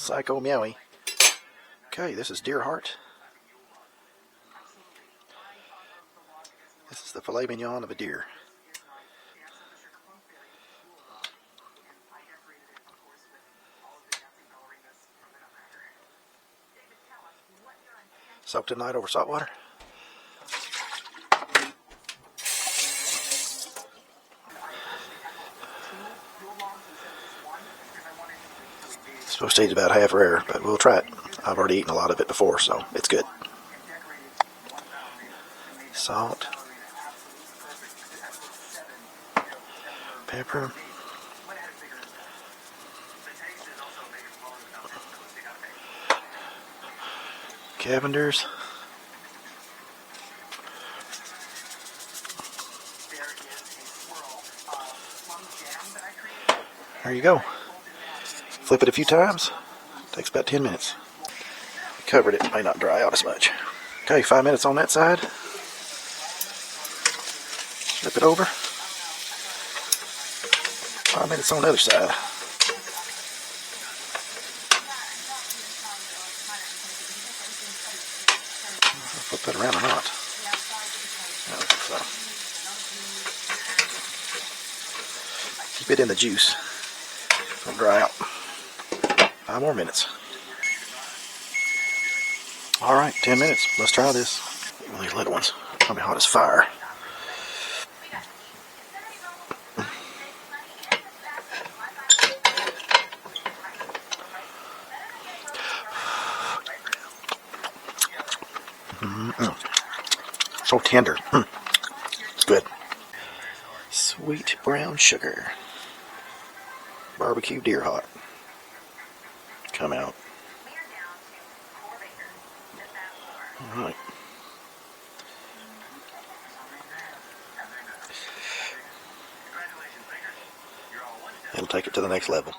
Psycho Meowie. Okay, this is deer heart. This is the filet mignon of a deer. Soaked tonight over salt water. Supposed to eat about half rare, but we'll try it. I've already eaten a lot of it before, so it's good. Salt. Pepper. Cavenders. There you go. Flip it a few times. Takes about 10 minutes. Covered it, may not dry out as much. Okay, 5 minutes on that side. Flip it over. 5 minutes on the other side. Flip that around or not? I don't think so. Keep it in the juice. It'll dry out. 5 more minutes. Alright, 10 minutes. Let's try this. One of these little ones. Probably hot as fire. So tender. Good. Sweet brown sugar. Barbecue deer hot. Come out. Alright. It'll take it to the next level.